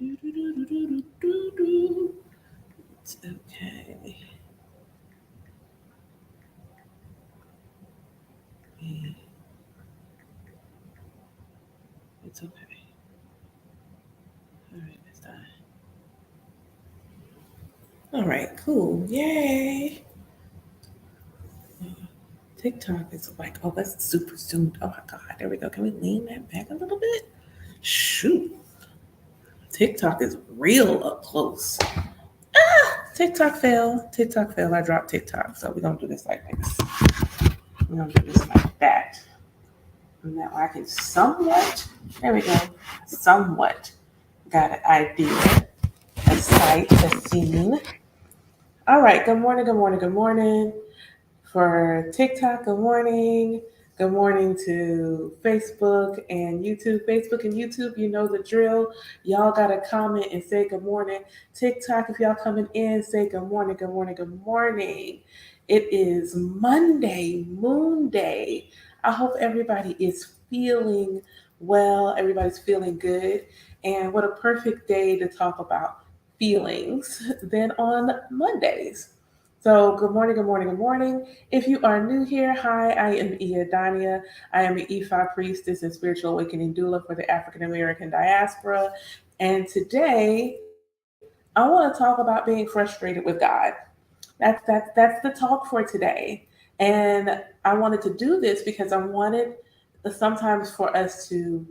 It's okay. It's okay. All right, it's done. All right, cool. Yay. TikTok is like, oh, that's super zoomed. Oh my God. There we go. Can we lean that back a little bit? Shoot. TikTok is real up close. TikTok fail. TikTok fail. I dropped TikTok. So we're going to do this like this. We're going to do this like that. And now I can somewhat, there we go, somewhat got an idea, a sight, a scene. All right. Good morning. Good morning. Good morning. For TikTok, good morning. Good morning to Facebook and YouTube. Facebook and YouTube, you know the drill. Y'all got to comment and say good morning. TikTok, if y'all coming in, say good morning, good morning, good morning. It is Monday, Moon Day. I hope everybody is feeling well, everybody's feeling good. And what a perfect day to talk about feelings than on Mondays. So, good morning, good morning, good morning. If you are new here, hi, I am Ia Dania. I am an Ifa priestess and spiritual awakening doula for the African American diaspora. And today, I want to talk about being frustrated with God. That's the talk for today. And I wanted to do this because I wanted sometimes for us to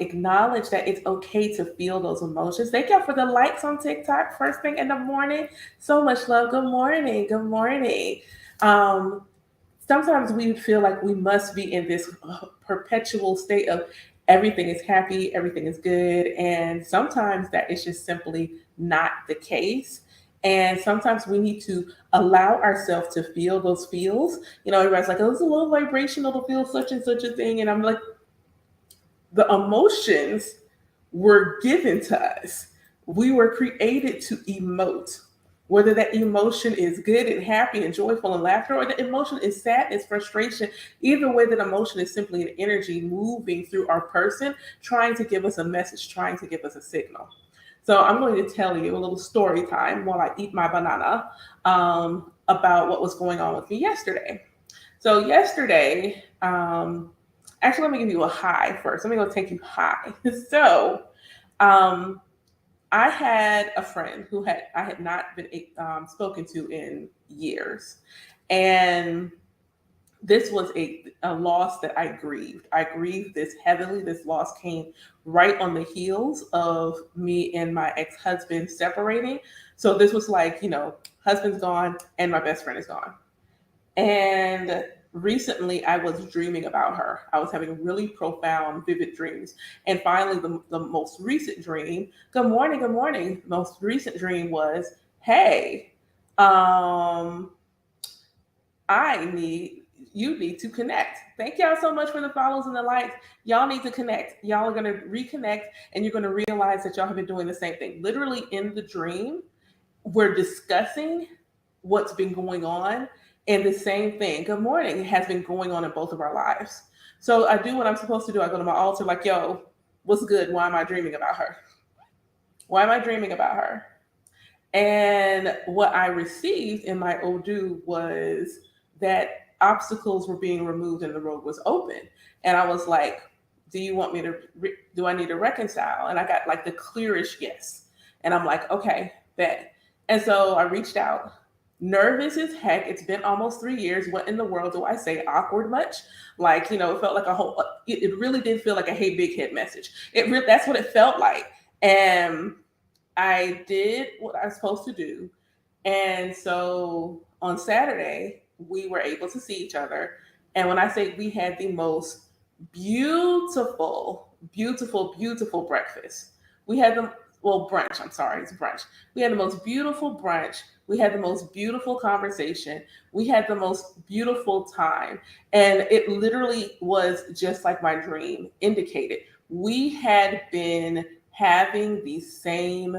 acknowledge that it's okay to feel those emotions. Thank y'all for the likes on TikTok first thing in the morning. So much love. Good morning. Good morning. Um, Sometimes we feel like we must be in this perpetual state of everything is happy, everything is good. And sometimes that is just simply not the case. And sometimes we need to allow ourselves to feel those feels. You know, everybody's like, oh, it's a little vibrational to feel such and such a thing. And I'm like, the emotions were given to us. We were created to emote. Whether that emotion is good and happy and joyful and laughter, or the emotion is sadness, frustration, either way, that emotion is simply an energy moving through our person, trying to give us a message, trying to give us a signal. So I'm going to tell you a little story time while I eat my banana about what was going on with me yesterday. So yesterday, actually, let me give you a high first. Let me go take you high. So, um, I had a friend who I had not been spoken to in years, and this was a loss that I grieved. I grieved this heavily. This loss came right on the heels of me and my ex-husband separating. So this was like, you know, husband's gone and my best friend is gone. And recently I was dreaming about her. I was having really profound, vivid dreams. And finally, the most recent dream, good morning. Most recent dream was, hey, um, you need to connect. Thank y'all so much for the follows and the likes. Y'all need to connect. Y'all are going to reconnect and you're going to realize that y'all have been doing the same thing. Literally in the dream, we're discussing what's been going on, and the same thing, good morning, has been going on in both of our lives. So I do what I'm supposed to do. I go to my altar like, yo, what's good? Why am I dreaming about her? Why am I dreaming about her? And what I received in my Odu was that obstacles were being removed and the road was open. And I was like, do you want me to, do I need to reconcile? And I got like the clearest yes. And I'm like, okay, bet. And so I reached out, nervous as heck. It's been almost 3 years. What in the world do I say? Awkward much? Like, you know, it felt like a whole, it really did feel like a hey, big head message. That's what it felt like. And I did what I was supposed to do. And so on Saturday, we were able to see each other. And when I say we had the most beautiful, beautiful, beautiful breakfast, we had the, well, brunch, I'm sorry, it's brunch. We had the most beautiful brunch. We had the most beautiful conversation. We had the most beautiful time. And it literally was just like my dream indicated. We had been having the same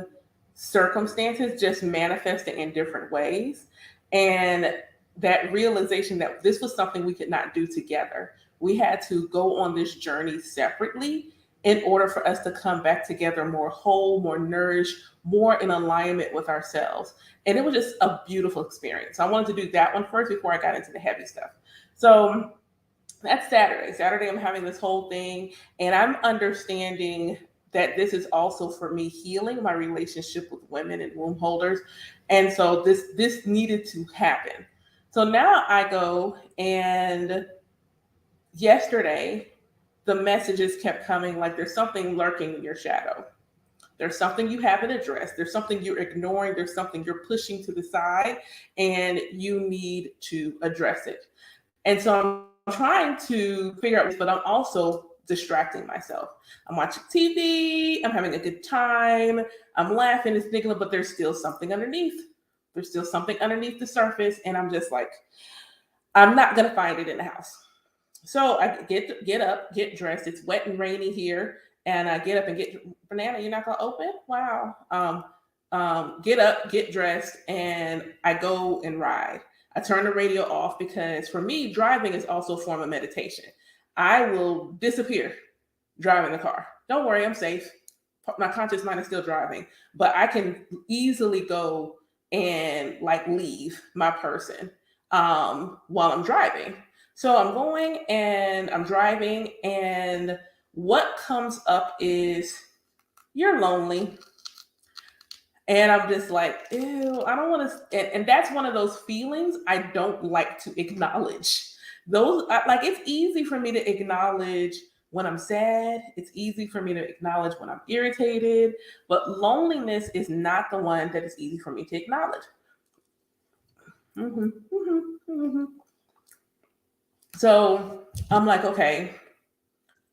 circumstances, just manifesting in different ways. And that realization that this was something we could not do together. We had to go on this journey separately. in order for us to come back together more whole, more nourished, more in alignment with ourselves. And it was just a beautiful experience. I wanted to do that one first before I got into the heavy stuff. So that's Saturday. Saturday, I'm having this whole thing, and I'm understanding that this is also for me healing my relationship with women and womb holders. And so this needed to happen. So now I go, and yesterday the messages kept coming like there's something lurking in your shadow. There's something you haven't addressed. There's something you're ignoring. There's something you're pushing to the side, and you need to address it. And so I'm trying to figure out this, but I'm also distracting myself. I'm watching TV. I'm having a good time. I'm laughing and thinking, but there's still something underneath. There's still something underneath the surface. And I'm just like, I'm not going to find it in the house. So I get up, get dressed. It's wet and rainy here. And I get up and get, Banana, you're not going to open? Wow. Get up, get dressed, and I go and ride. I turn the radio off because for me, driving is also a form of meditation. I will disappear driving the car. Don't worry, I'm safe. My conscious mind is still driving, but I can easily go and like leave my person while I'm driving. So I'm going and I'm driving, and what comes up is you're lonely. And I'm just like, ew, I don't want to. And that's one of those feelings I don't like to acknowledge. Like, it's easy for me to acknowledge when I'm sad. It's easy for me to acknowledge when I'm irritated. But loneliness is not the one that is easy for me to acknowledge. Mm-hmm, mm-hmm, mm-hmm. So I'm like, okay,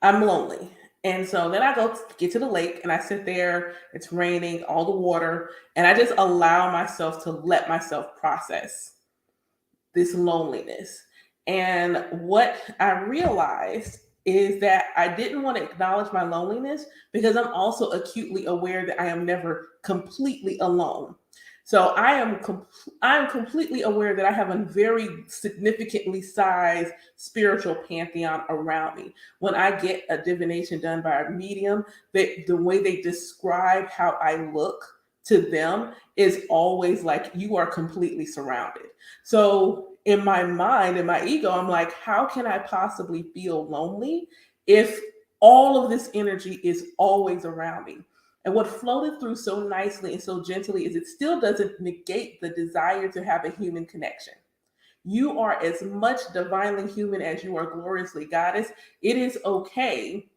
I'm lonely. And so then I go get to the lake and I sit there. It's raining, all the water, and I just allow myself to let myself process this loneliness. And what I realized is that I didn't want to acknowledge my loneliness because I'm also acutely aware that I am never completely alone. So I am completely aware that I have a very significantly sized spiritual pantheon around me. When I get a divination done by a medium, the way they describe how I look to them is always like you are completely surrounded. So in my mind, in my ego, I'm like, how can I possibly feel lonely if all of this energy is always around me? And what floated through so nicely and so gently is it still doesn't negate the desire to have a human connection. You are as much divinely human as you are gloriously goddess. It is okay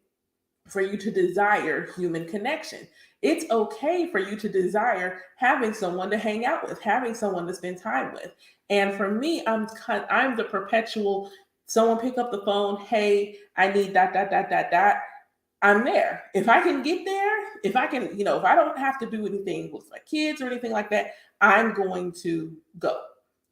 for you to desire human connection. It's okay for you to desire having someone to hang out with, having someone to spend time with. And for me, I'm the perpetual, someone pick up the phone, hey, I need dot dot dot dot dot. I'm there. If I can get there, if I can, if I don't have to do anything with my kids or anything like that, I'm going to go.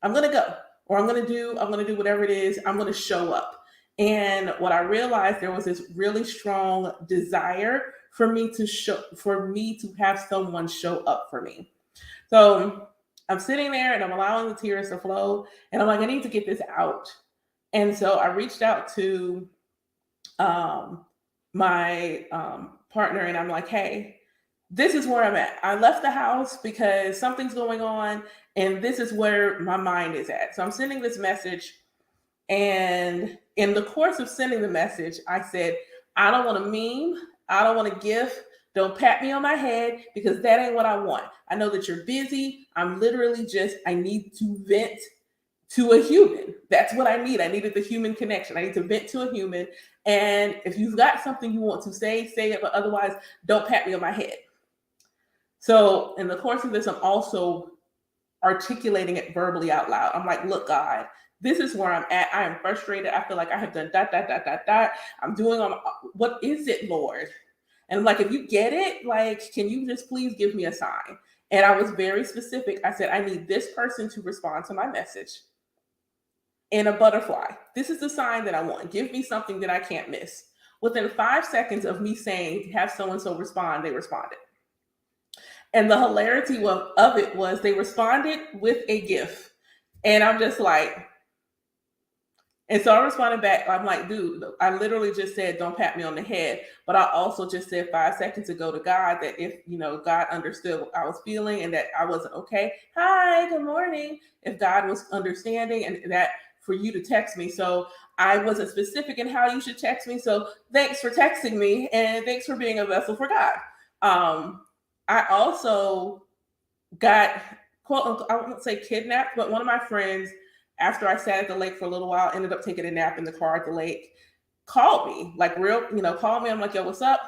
I'm going to go. Or I'm going to do whatever it is. I'm going to show up. And what I realized, there was this really strong desire for me to have someone show up for me. So I'm sitting there and I'm allowing the tears to flow. And I'm like, I need to get this out. And so I reached out to my partner and I'm like, hey, this is where I'm at. I left the house because something's going on, and this is where my mind is at. So I'm sending this message. And in the course of sending the message, I said, I don't want a meme. I don't want a GIF. Don't pat me on my head because that ain't what I want. I know that you're busy. I need to vent to a human. That's what I need. I needed the human connection. I need to vent to a human. And if you've got something you want to say it, but otherwise, don't pat me on my head. So in the course of this, I'm also articulating it verbally out loud. I'm like, look, God, this is where I'm at. I am frustrated. I feel like I have done dot, dot, dot, dot, dot. I'm doing on what is it, Lord? And I'm like, if you get it, like, can you just please give me a sign? And I was very specific. I said, I need this person to respond to my message in a butterfly. This is the sign that I want. Give me something that I can't miss. Within 5 seconds of me saying, have so-and-so respond, they responded. And the hilarity of it was they responded with a GIF. And I'm just like, And so I responded back, I'm like, dude, I literally just said, don't pat me on the head. But I also just said 5 seconds ago to God that if, God understood what I was feeling and that I wasn't okay. Hi, good morning. If God was understanding and that for you to text me. So I wasn't specific in how you should text me. So thanks for texting me and thanks for being a vessel for God. I also got, quote unquote, I won't say kidnapped, but one of my friends, after I sat at the lake for a little while, ended up taking a nap in the car at the lake, called me, like called me. I'm like, yo, what's up?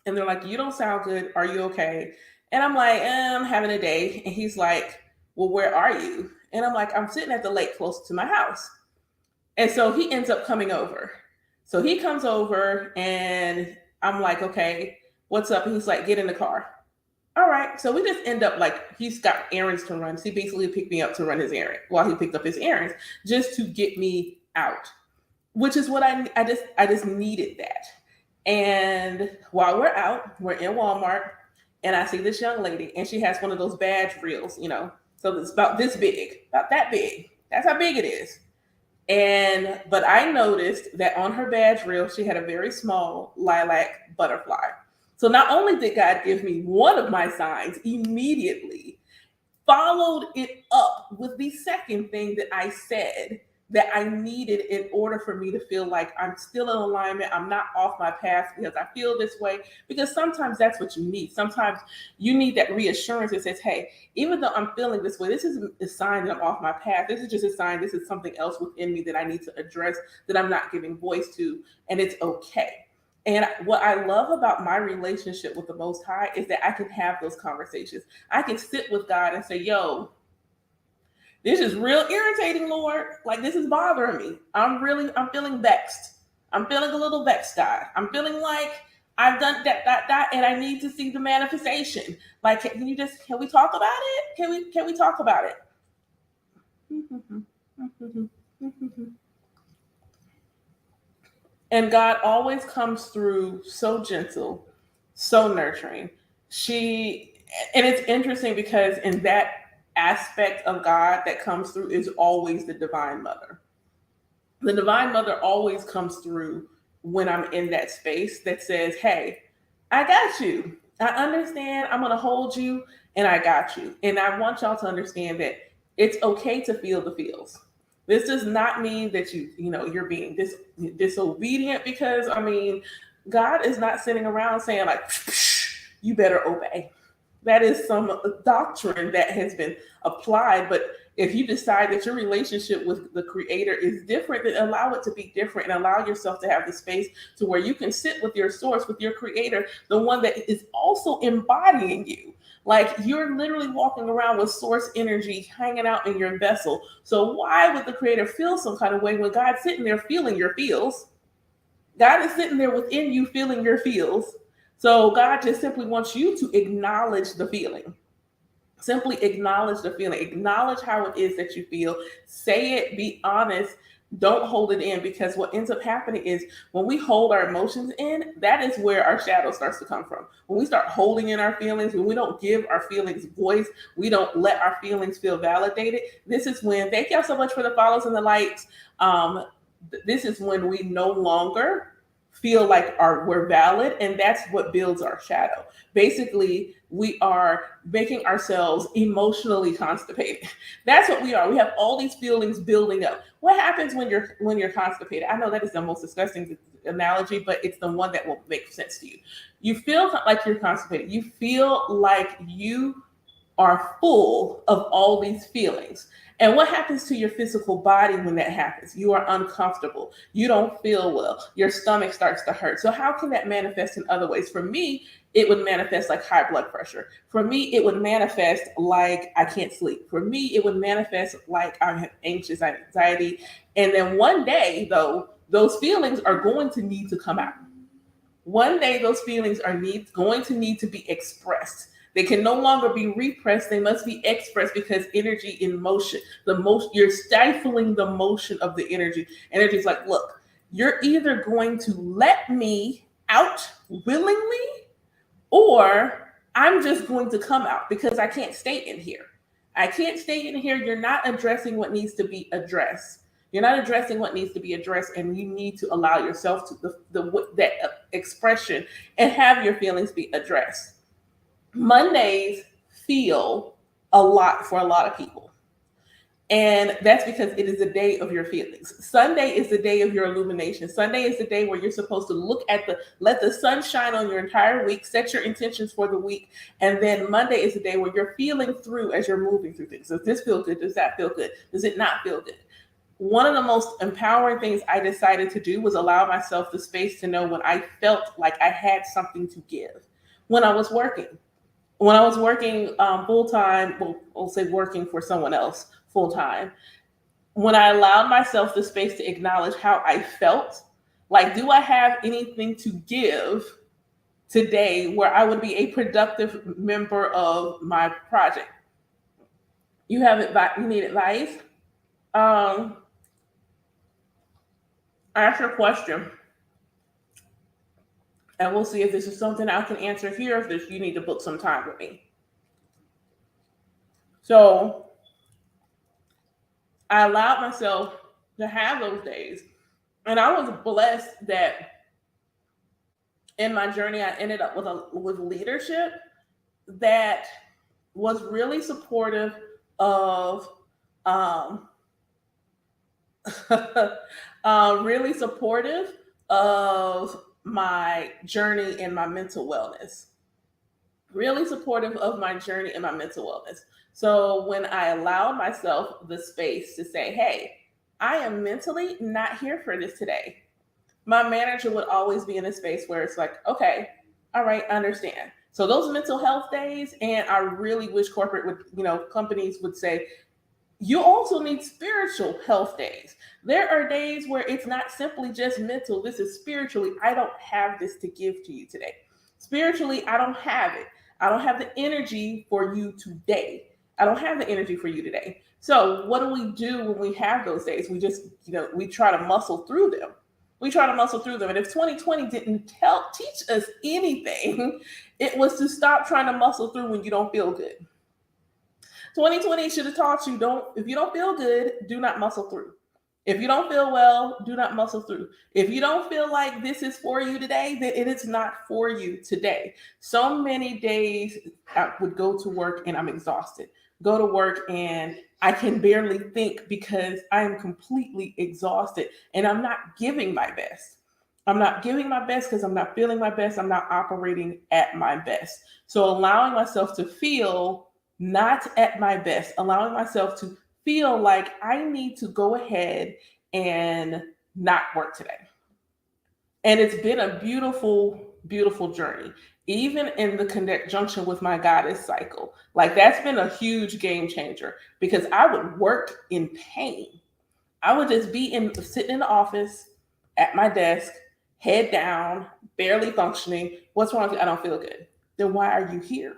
And they're like, you don't sound good. Are you okay? And I'm like, I'm having a day. And he's like, well, where are you? And I'm like, I'm sitting at the lake close to my house. And so he ends up coming over. So he comes over and I'm like, okay, what's up? And he's like, get in the car. All right. So we just end up like he's got errands to run. So he basically picked me up to run his errand while he picked up his errands just to get me out, which is what I just needed that. And while we're out, we're in Walmart and I see this young lady and she has one of those badge reels, so it's about this big, about that big. That's how big it is. But I noticed that on her badge reel, she had a very small lilac butterfly. So not only did God give me one of my signs immediately, followed it up with the second thing that I said that I needed in order for me to feel like I'm still in alignment. I'm not off my path because I feel this way. Because sometimes that's what you need. Sometimes you need that reassurance that says, hey, even though I'm feeling this way, this isn't a sign that I'm off my path. This is just a sign. This is something else within me that I need to address that I'm not giving voice to. And it's okay. And what I love about my relationship with the Most High is that I can have those conversations. I can sit with God and say, yo, this is real irritating, Lord. Like, this is bothering me. I'm feeling vexed. I'm feeling a little vexed, God. I'm feeling like I've done that, and I need to see the manifestation. Like, can we talk about it? Can we talk about it? And God always comes through so gentle, so nurturing. And it's interesting because in that aspect of God that comes through is always the Divine Mother. The Divine Mother always comes through when I'm in that space that says, hey, I got you. I understand. I'm going to hold you and I got you. And I want y'all to understand that it's okay to feel the feels. This does not mean that you're being disobedient because God is not sitting around saying like, you better obey. That is some doctrine that has been applied. But if you decide that your relationship with the Creator is different, then allow it to be different and allow yourself to have the space to where you can sit with your source, with your Creator, the one that is also embodying you. Like, you're literally walking around with source energy hanging out in your vessel. So why would the Creator feel some kind of way when God's sitting there feeling your feels? God is sitting there within you feeling your feels. So God just simply wants you to acknowledge the feeling. Simply acknowledge the feeling. Acknowledge how it is that you feel. Say it. Be honest. Don't hold it in, because what ends up happening is when we hold our emotions in, that is where our shadow starts to come from. When we start holding in our feelings, when we don't give our feelings voice, we don't let our feelings feel validated. This is when, thank y'all so much for the follows and the likes. This is when we no longer feel like we're valid, and that's what builds our shadow. Basically, we are making ourselves emotionally constipated. That's what we are. We have all these feelings building up. What happens when you're constipated? I know that is the most disgusting analogy, but it's the one that will make sense to you. You feel like you're constipated. You feel like you are full of all these feelings. And what happens to your physical body when that happens? You are uncomfortable. You don't feel well. Your stomach starts to hurt. So how can that manifest in other ways? For me, it would manifest like high blood pressure. For me, it would manifest like I can't sleep. For me, it would manifest like I have anxious anxiety. And then one day, though, those feelings are going to need to come out. One day, those feelings are going to need to be expressed. They can no longer be repressed. They must be expressed, because energy in motion, you're stifling the motion of the energy. Energy is like, look, you're either going to let me out willingly, or I'm just going to come out because I can't stay in here. I can't stay in here. You're not addressing what needs to be addressed. You're not addressing what needs to be addressed, and you need to allow yourself to that expression and have your feelings be addressed. Mondays feel a lot for a lot of people. And that's because it is the day of your feelings. Sunday is the day of your illumination. Sunday is the day where you're supposed to let the sun shine on your entire week, set your intentions for the week. And then Monday is the day where you're feeling through as you're moving through things. Does this feel good? Does that feel good? Does it not feel good? One of the most empowering things I decided to do was allow myself the space to know when I felt like I had something to give. When I was working full time, well, I'll say working for someone else full time, when I allowed myself the space to acknowledge how I felt, like, do I have anything to give today where I would be a productive member of my project? You need advice? Ask your question, and we'll see if this is something I can answer here. If this, you need to book some time with me. So I allowed myself to have those days. And I was blessed that in my journey, I ended up with leadership that was really supportive of, really supportive of my journey and my mental wellness. Really supportive of my journey and my mental wellness. So when I allowed myself the space to say, hey, I am mentally not here for this today, my manager would always be in a space where it's like, okay, all right, understand. So those mental health days, and I really wish companies would say, you also need spiritual health days. There are days where it's not simply just mental. This is spiritually. I don't have this to give to you today. Spiritually, I don't have it. I don't have the energy for you today. I don't have the energy for you today. So what do we do when we have those days? We just, we try to muscle through them. And if 2020 didn't teach us anything, it was to stop trying to muscle through when you don't feel good. 2020 should have taught you, if you don't feel good, do not muscle through. If you don't feel well, do not muscle through. If you don't feel like this is for you today, then it is not for you today. So many days I would go to work and I'm exhausted. Go to work and I can barely think because I am completely exhausted and I'm not giving my best. I'm not giving my best because I'm not feeling my best. I'm not operating at my best. So allowing myself to feel not at my best, allowing myself to feel like I need to go ahead and not work today. And it's been a beautiful, beautiful journey, even in the conjunction with my goddess cycle. Like, that's been a huge game changer because I would work in pain. I would just be sitting in the office at my desk, head down, barely functioning. What's wrong with you? I don't feel good. Then why are you here?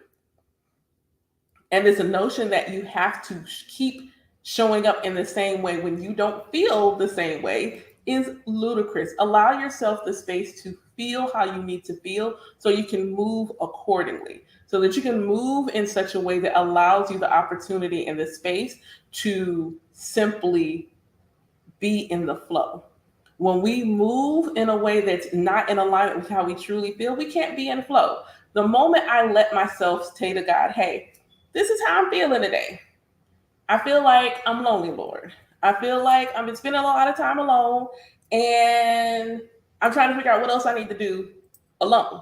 And there's a notion that you have to keep showing up in the same way when you don't feel the same way is ludicrous. Allow yourself the space to feel how you need to feel so you can move accordingly, so that you can move in such a way that allows you the opportunity and the space to simply be in the flow. When we move in a way that's not in alignment with how we truly feel, we can't be in flow. The moment I let myself say to God, hey, this is how I'm feeling today. I feel like I'm lonely, Lord. I feel like I'm spending a lot of time alone and I'm trying to figure out what else I need to do alone.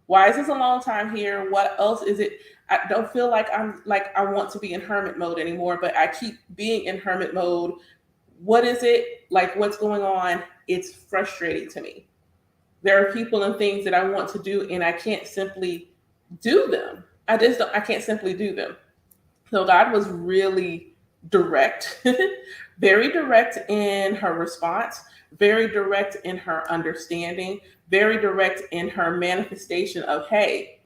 Why is this a long time here? What else is it? I don't feel like I want to be in hermit mode anymore, but I keep being in hermit mode. What is it? Like, what's going on? It's frustrating to me. There are people and things that I want to do and I can't simply do them. I can't simply do them. So God was really direct, very direct in her response, very direct in her understanding, very direct in her manifestation of, hey,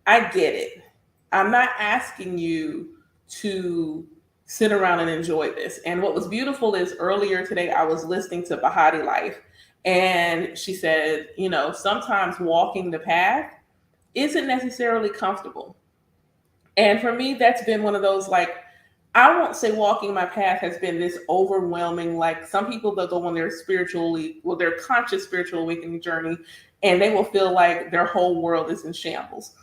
I get it. I'm not asking you to sit around and enjoy this. And what was beautiful is earlier today, I was listening to Bahati Life, and she said, sometimes walking the path isn't necessarily comfortable. And for me, that's been one of those, like, I won't say walking my path has been this overwhelming. Like some people, they'll go on their conscious spiritual awakening journey, and they will feel like their whole world is in shambles.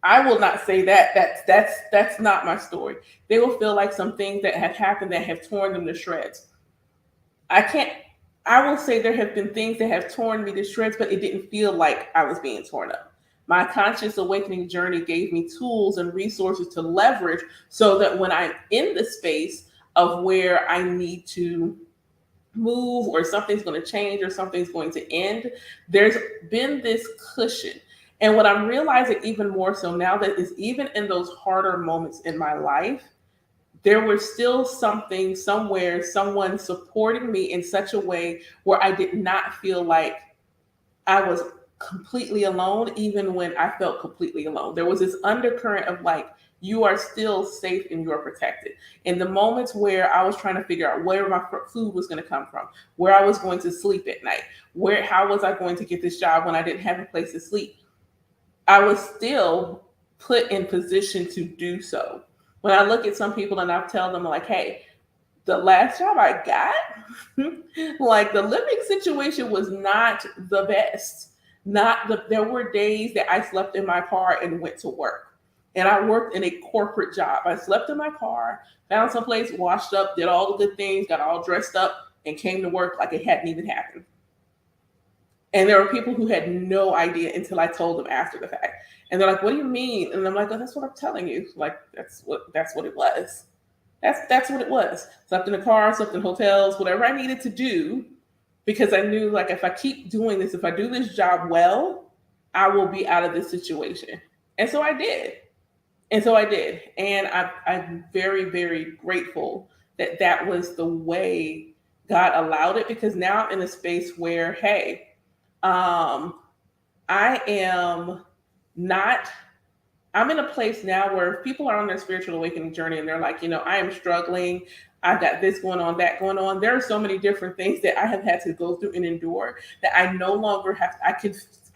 I will not say that. That's not my story. They will feel like some things that have happened that have torn them to shreds. I can't. I will say there have been things that have torn me to shreds, but it didn't feel like I was being torn up. My conscious awakening journey gave me tools and resources to leverage so that when I'm in the space of where I need to move or something's going to change or something's going to end, there's been this cushion. And what I'm realizing even more so now that is even in those harder moments in my life, there was still something somewhere, someone supporting me in such a way where I did not feel like I was completely alone, even when I felt completely alone. There was this undercurrent of like, you are still safe and you're protected. In the moments where I was trying to figure out where my food was going to come from, where I was going to sleep at night, how was I going to get this job when I didn't have a place to sleep, I was still put in position to do so. When I look at some people and I tell them like, hey, the last job I got, like the living situation was not the best. There were days that I slept in my car and went to work. And I worked in a corporate job. I slept in my car, found someplace, washed up, did all the good things, got all dressed up, and came to work like it hadn't even happened. And there were people who had no idea until I told them after the fact. And they're like, "What do you mean?" And I'm like, "Oh, that's what I'm telling you. Like that's what it was. That's what it was. Slept in the car, slept in hotels, whatever I needed to do, because I knew like if I keep doing this, if I do this job well, I will be out of this situation." And so I did. And I'm very, very grateful that that was the way God allowed it, because now I'm in a space where, hey, I am not, I'm in a place now where people are on their spiritual awakening journey and they're like, I am struggling. I've got this going on, that going on. There are so many different things that I have had to go through and endure that I no longer have. I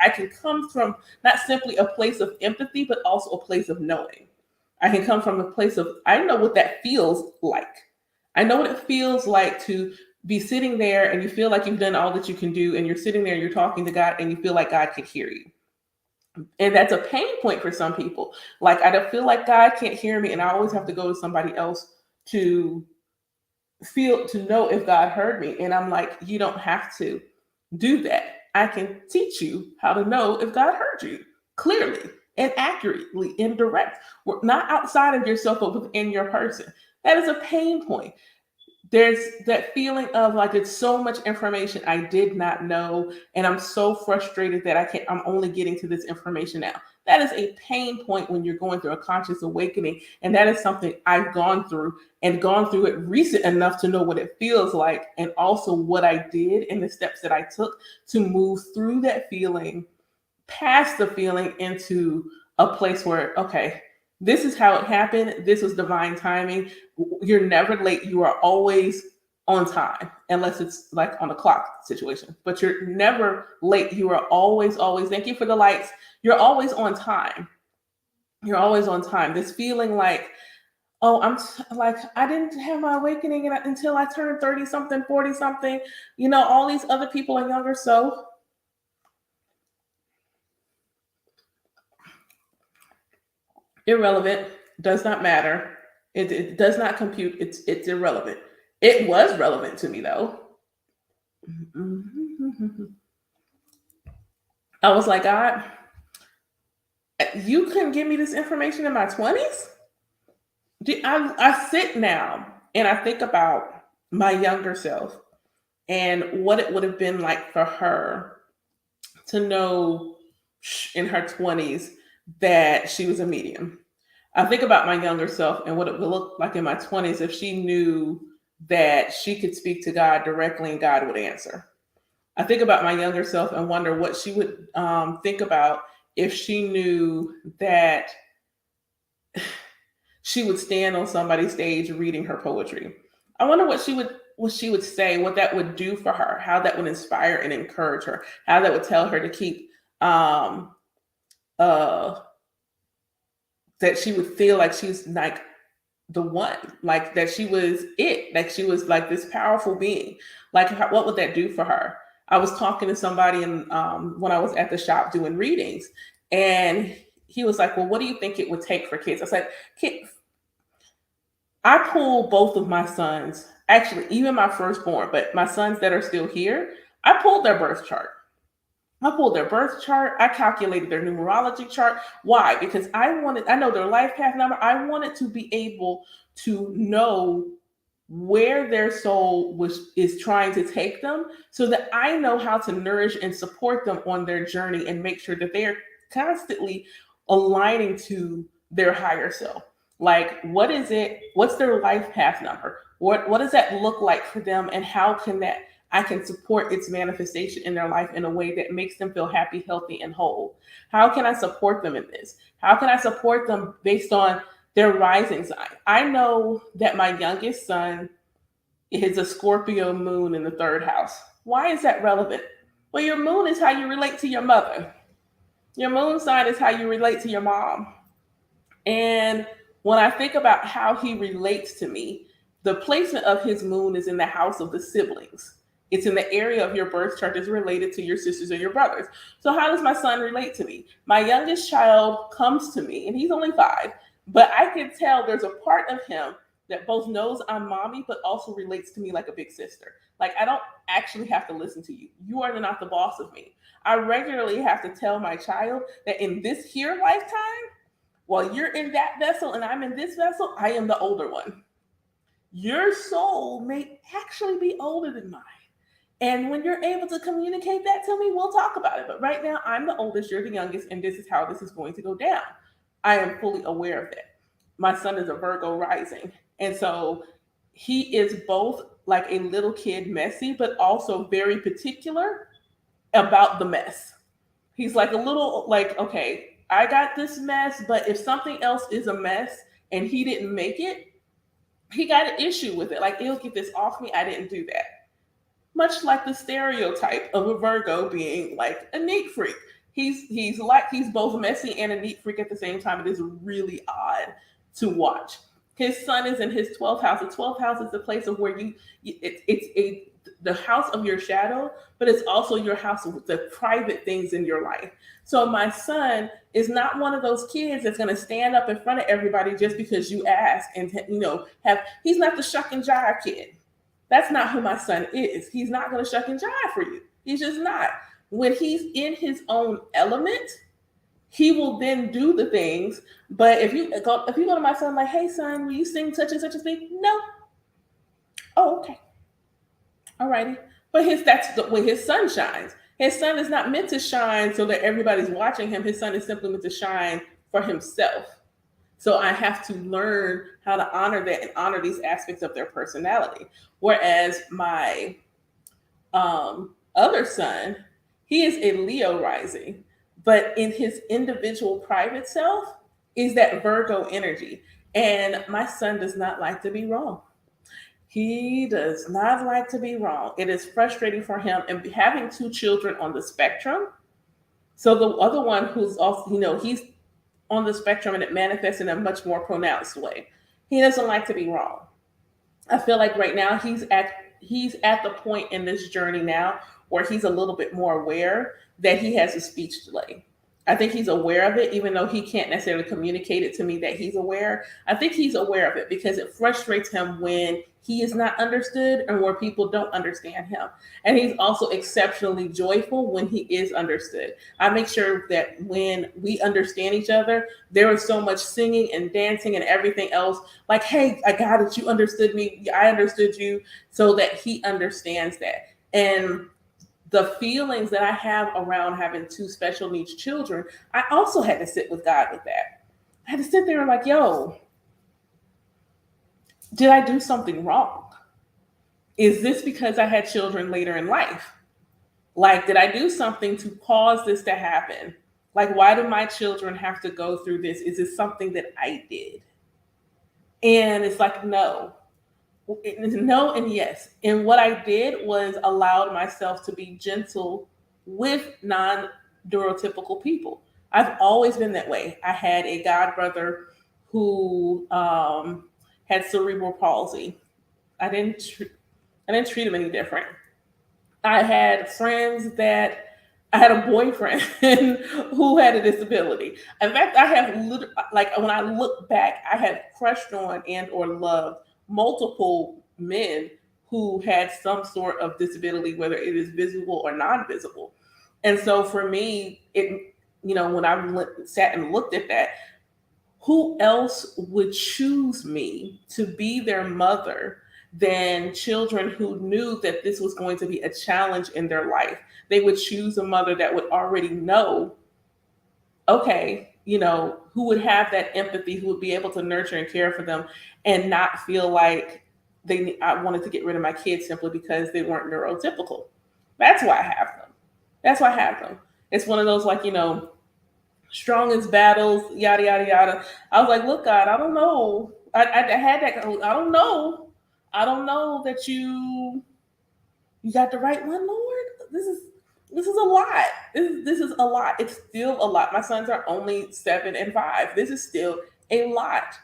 can come from not simply a place of empathy, but also a place of knowing. I can come from a place of, I know what that feels like. I know what it feels like to be sitting there and you feel like you've done all that you can do, and you're sitting there, you're talking to God, and you feel like God can hear you. And that's a pain point for some people. Like, I don't feel like God can't hear me, and I always have to go to somebody else to know if God heard me. And I'm like, you don't have to do that. I can teach you how to know if God heard you clearly and accurately and direct. Not outside of yourself, but within your person. That is a pain point. There's that feeling of like it's so much information I did not know, and I'm so frustrated that I'm only getting to this information now. That is a pain point when you're going through a conscious awakening, and that is something I've gone through it recent enough to know what it feels like, and also what I did and the steps that I took to move through that feeling, past the feeling, into a place where, okay, this is how it happened. This was divine timing. You're never late. You are always on time, unless it's like on a clock situation, but you're never late. You are always, always, thank you for the lights. You're always on time. You're always on time. This feeling like, oh, like, I didn't have my awakening until I turned 30 something, 40 something. All these other people are younger. So irrelevant, does not matter. It does not compute. It's irrelevant. It was relevant to me though. I was like, God, you couldn't give me this information in my 20s? I sit now and I think about my younger self and what it would have been like for her to know in her 20s that she was a medium. I think about my younger self and what it would look like in my 20s if she knew that she could speak to God directly and God would answer. I think about my younger self and wonder what she would think about if she knew that she would stand on somebody's stage reading her poetry. I wonder what she would say, what that would do for her, how that would inspire and encourage her, how that would tell her to keep that she would feel like she's like the one, like that she was it, like she was like this powerful being. Like, what would that do for her? I was talking to somebody and when I was at the shop doing readings, and he was like, "Well, what do you think it would take for kids?" I said, "Kid, I pull both of my sons, actually, even my firstborn, but my sons that are still here, I pulled their birth chart. I pulled their birth chart. I calculated their numerology chart. Why? Because I know their life path number. I wanted to be able to know where their soul is trying to take them so that I know how to nourish and support them on their journey and make sure that they are constantly aligning to their higher self. Like, what is it? What's their life path number? What does that look like for them, and how can that I can support its manifestation in their life in a way that makes them feel happy, healthy, and whole? How can I support them in this? How can I support them based on their rising sign? I know that my youngest son is a Scorpio moon in the third house. Why is that relevant? Well, your moon is how you relate to your mother. Your moon sign is how you relate to your mom. And when I think about how he relates to me, the placement of his moon is in the house of the siblings. It's in the area of your birth chart that's related to your sisters or your brothers. So, how does my son relate to me? My youngest child comes to me, and he's only 5, but I can tell there's a part of him that both knows I'm mommy, but also relates to me like a big sister. Like, I don't actually have to listen to you. You are not the boss of me. I regularly have to tell my child that in this here lifetime, while you're in that vessel and I'm in this vessel, I am the older one. Your soul may actually be older than mine. And when you're able to communicate that to me, we'll talk about it. But right now, I'm the oldest, you're the youngest, and this is how this is going to go down. I am fully aware of that. My son is a Virgo rising. And so he is both like a little kid, messy, but also very particular about the mess. He's like a little like, okay, I got this mess, but if something else is a mess and he didn't make it, he got an issue with it. Like, it'll get this off me. I didn't do that. Much like the stereotype of a Virgo being like a neat freak. He's both messy and a neat freak at the same time. It is really odd to watch. His son is in his 12th house. The 12th house is the place of where it's a the house of your shadow, but it's also your house of the private things in your life. So my son is not one of those kids that's going to stand up in front of everybody just because you ask and have. He's not the shuck and jive kid. That's not who my son is. He's not going to shuck and jive for you. He's just not. When he's in his own element, he will then do the things. But if you go to my son like, hey son, will you sing such and such a thing? No. Oh, okay. Alrighty. But that's the way his sun shines. His sun is not meant to shine so that everybody's watching him. His sun is simply meant to shine for himself. So I have to learn how to honor that and honor these aspects of their personality. Whereas my other son, he is a Leo rising, but in his individual private self is that Virgo energy. And my son does not like to be wrong. He does not like to be wrong. It is frustrating for him. And having 2 children on the spectrum, so the other one who's also, he's on the spectrum and it manifests in a much more pronounced way. He doesn't like to be wrong. I feel like right now he's at the point in this journey now where he's a little bit more aware that he has a speech delay. I think he's aware of it, even though he can't necessarily communicate it to me that he's aware. I think he's aware of it because it frustrates him when he is not understood and where people don't understand him. And he's also exceptionally joyful when he is understood. I make sure that when we understand each other, there is so much singing and dancing and everything else. Like, hey, I got it. You understood me. I understood you, so that he understands that. And the feelings that I have around having 2 special needs children, I also had to sit with God with that. I had to sit there and like, yo, did I do something wrong? Is this because I had children later in life? Like, did I do something to cause this to happen? Like, why do my children have to go through this? Is this something that I did? And it's like, no. No and yes. And what I did was allowed myself to be gentle with non-neurotypical people. I've always been that way. I had a god brother who had cerebral palsy. I didn't I didn't treat him any different. I had friends that I had a boyfriend who had a disability. In fact, I have like when I look back, I have crushed on and or loved multiple men who had some sort of disability, whether it is visible or non-visible. And so for me, when I sat and looked at that, who else would choose me to be their mother than children who knew that this was going to be a challenge in their life? They would choose a mother that would already know, okay, who would have that empathy, who would be able to nurture and care for them and not feel like I wanted to get rid of my kids simply because they weren't neurotypical. That's why I have them. That's why I have them. It's one of those, like, strongest battles, yada yada yada. I was like, look, God, I don't know. I had that. I don't know. I don't know that you got the right one, Lord. This is a lot. This is a lot. It's still a lot. My sons are only 7 and 5. This is still a lot,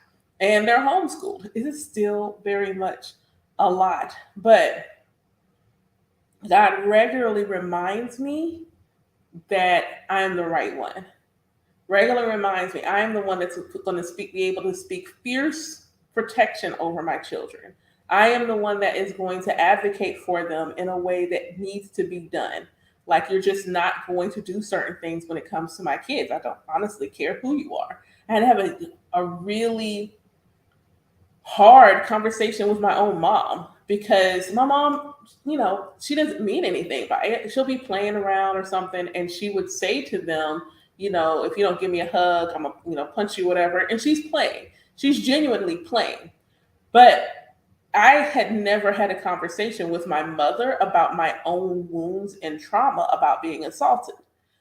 and they're homeschooled. It is still very much a lot. But God regularly reminds me that I'm the right one. Regularly reminds me I am the one that's going to be able to speak fierce protection over my children. I am the one that is going to advocate for them in a way that needs to be done. Like, you're just not going to do certain things when it comes to my kids. I don't honestly care who you are. I had to have a really hard conversation with my own mom, because my mom, she doesn't mean anything by it. She'll be playing around or something, and she would say to them, if you don't give me a hug, I'm gonna, punch you, whatever. And she's playing. She's genuinely playing. But I had never had a conversation with my mother about my own wounds and trauma about being assaulted.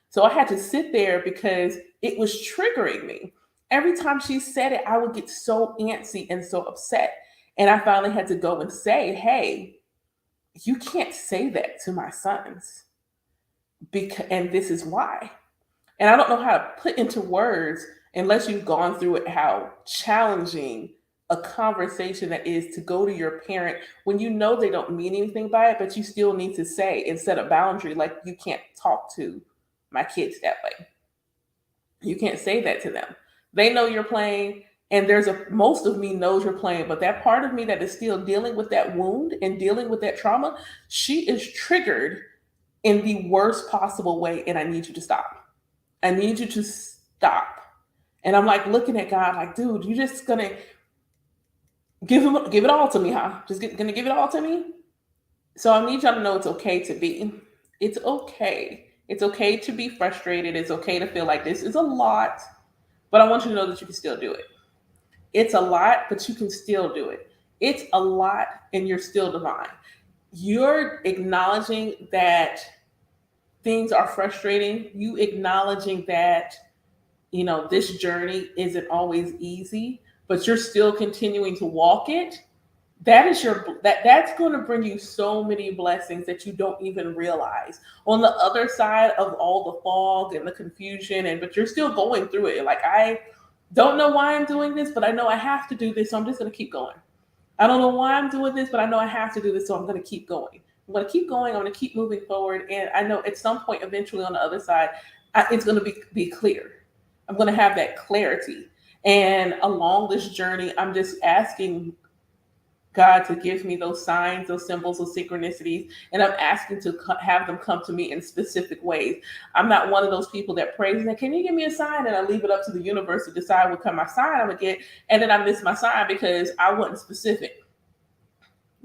So I had to sit there because it was triggering me. Every time she said it, I would get so antsy and so upset. And I finally had to go and say, hey, you can't say that to my sons. And this is why. And I don't know how to put into words, unless you've gone through it, how challenging a conversation that is to go to your parent when you know they don't mean anything by it, but you still need to say and set a boundary, like, you can't talk to my kids that way. You can't say that to them. They know you're playing, and most of me knows you're playing, but that part of me that is still dealing with that wound and dealing with that trauma, she is triggered in the worst possible way, and I need you to stop. I need you to stop. And I'm like looking at God like, dude, you just gonna give it all to me, huh? Gonna give it all to me? So I need y'all to know it's okay to be. It's okay. It's okay to be frustrated. It's okay to feel like this is a lot, but I want you to know that you can still do it. It's a lot, but you can still do it. It's a lot, and you're still divine. You're acknowledging that things are frustrating. You acknowledging that, this journey isn't always easy, but you're still continuing to walk it. That's going to bring you so many blessings that you don't even realize. On the other side of all the fog and the confusion, but you're still going through it. Like, I don't know why I'm doing this, but I know I have to do this, so I'm just going to keep going. I don't know why I'm doing this, but I know I have to do this, so I'm going to keep going. I'm going to keep going. I'm going to keep moving forward. And I know at some point, eventually on the other side, it's going to be clear. I'm going to have that clarity. And along this journey, I'm just asking God to give me those signs, those symbols, those synchronicities. And I'm asking to have them come to me in specific ways. I'm not one of those people that prays and, can you give me a sign? And I leave it up to the universe to decide what kind of sign I'm going to get. And then I miss my sign because I wasn't specific.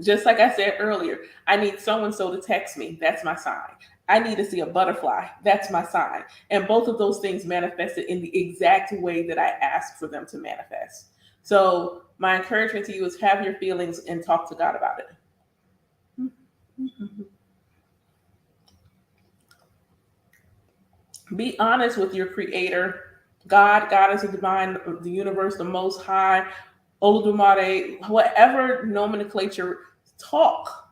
Just like I said earlier, I need so-and-so to text me. That's my sign. I need to see a butterfly. That's my sign. And both of those things manifested in the exact way that I asked for them to manifest. So my encouragement to you is have your feelings and talk to God about it. Be honest with your creator. God is the divine, the universe, the most high, Olodumare, whatever nomenclature, talk.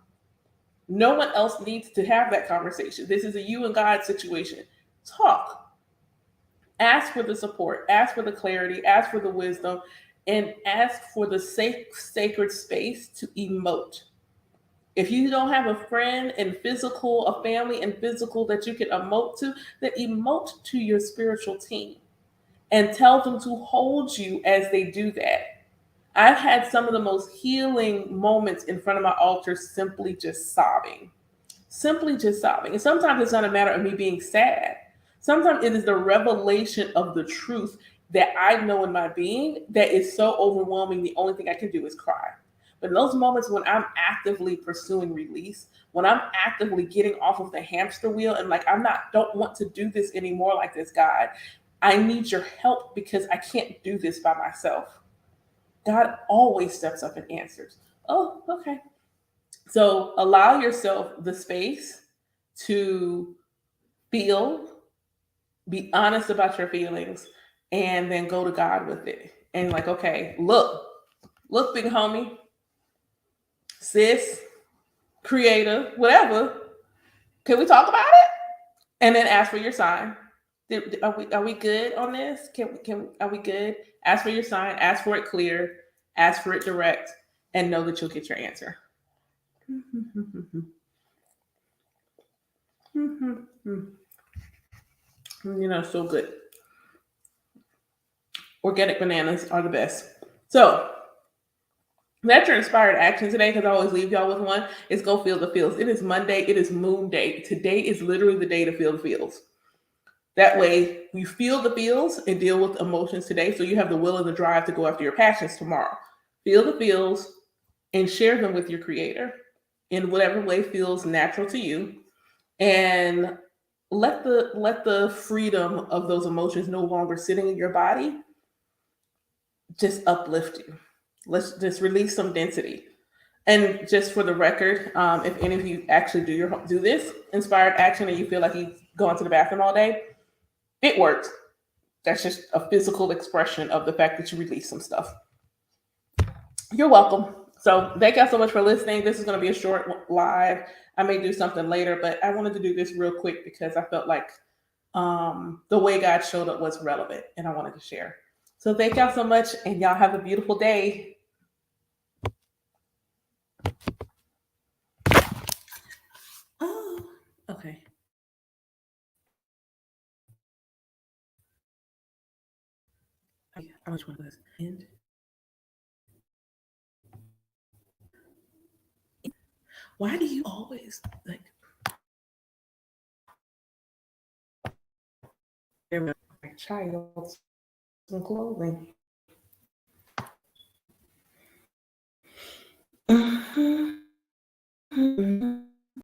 No one else needs to have that conversation. This is a you and God situation. Talk. Ask for the support. Ask for the clarity. Ask for the wisdom. and ask for the sacred space to emote. If you don't have a friend and physical, a family and physical that you can emote to, then emote to your spiritual team and tell them to hold you as they do that. I've had some of the most healing moments in front of my altar simply just sobbing. Simply just sobbing. And sometimes it's not a matter of me being sad. Sometimes it is the revelation of the truth that I know in my being that is so overwhelming. The only thing I can do is cry. But in those moments when I'm actively pursuing release, when I'm actively getting off of the hamster wheel and like, don't want to do this anymore like this, God, I need your help because I can't do this by myself. God always steps up and answers. Oh, okay. So allow yourself the space to feel, be honest about your feelings, and then go to God with it. And like, okay, look, big homie, sis, creator, whatever. Can we talk about it? And then ask for your sign. Are we good on this? Are we good? Ask for your sign. Ask for it clear. Ask for it direct, and know that you'll get your answer. So good. Organic bananas are the best. So that's your inspired action today, because I always leave y'all with one, is go feel the feels. It is Monday. It is moon day. Today is literally the day to feel the feels. That way you feel the feels and deal with emotions today, so you have the will and the drive to go after your passions tomorrow. Feel the feels and share them with your creator in whatever way feels natural to you. And let the freedom of those emotions no longer sitting in your body just uplift you. Let's just release some density. And just for the record, if any of you actually do this inspired action and you feel like you've gone to the bathroom all day, it works. That's just a physical expression of the fact that you release some stuff. You're welcome. So thank y'all so much for listening. This is going to be a short live. I may do something later, but I wanted to do this real quick because I felt like the way God showed up was relevant and I wanted to share. So thank y'all so much, and y'all have a beautiful day. Oh, okay. How much one was? And why do you always like child some clothing? Mm-hmm. Mm-hmm.